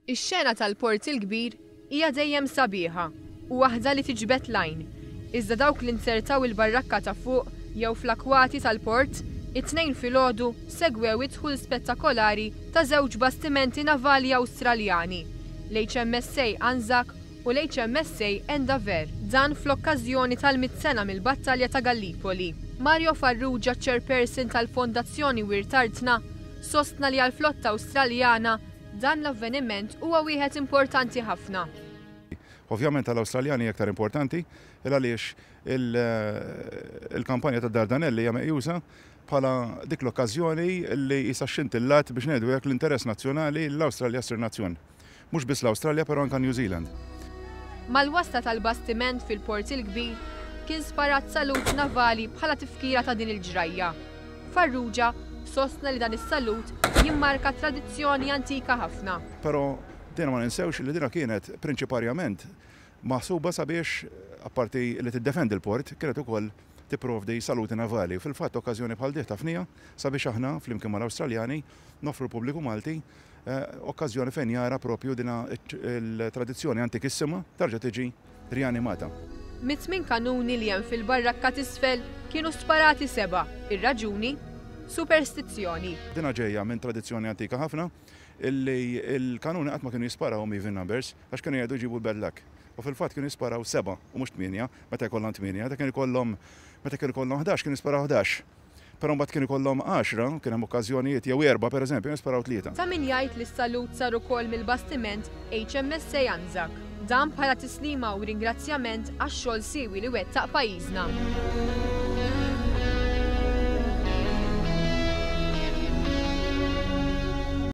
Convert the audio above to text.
Ix-xena tal-port il-kbir hija dejjem sabiħa u waħda li tiġbed l-għajn. Iżda dawk li nsertaw il-barrakka ta' fuq jew fl-akwati tal-port, it-tnejn filgħodu segwew id-dħul spettakolari ta' żewġ bastimenti navali Awstraljani, l-HMSA Anzac u l-HMSA Endeavour, dan fl-okkażjoni tal-100 sena mill-Battalja ta' Gallipoli. Mario Farrugia, chairperson tal-Fondazzjoni Wirtartna, sostna li għall-flotta Awstraljana dan l-avveniment huwa wieħed importanti ħafna. Ovvjament għall-Awstraljani aktar importanti, għaliex il-kampanja ta' Dardanelli hija meqjusa bħala dik l-okkażjoni li jisa xintillat biex ngħidu jekk l-interess nazzjonali l-Awstralja ssir nazzjon. Mhux biss l-Awstralja però anke New Zealand. Mal-wasta tal-bastiment fil-port il-kbir kien sparat salut navali bħala tifkira ta' din il-ġrajja. Farrugia sostna li dan is-salut jimmarka tradizzjoni antika ħafna. Però dina ma ninsewx li dina kienet prinċiparjament maħsuba sabiex apparti li tiddefendi l-port kienet ukoll tipprovdi saluti navali. Fil-fatt okkażjoni bħal dih tafnija sabiex aħna flimkien mal-Awstraljani nofru pubbliku Malti okkażjoni fejn jara propju dina il-tradizzjoni antikissima tarġa' tiġi rianimata. Mit-tmien kanuni li hemm fil-barrakka t'isfel kienu sparati 7. Ir-raġuni? Superstizzjoni. Dina ġejja minn tradizzjoni antika ħafna illi il-kanuni qatt ma kienu jisparaw even numbers għax kienu jgħidu jġibu l-bad luck. U fil-fatt kienu jisparaw 7 u mhux 8, meta jkollhom 8, meta kienu jkollhom 11 kienu jisparaw 11. Però mbagħad kienu jkollhom 10, kien hemm okkażjonijiet jew 4 pereżempju jisparaw 3. Ta' min jgħid li s-salut sar ukoll mill-bastiment HMSA Anzac. Dan bħala tislima u ringrazzjament għax-xogħol siewi li wettaq pajjiżna.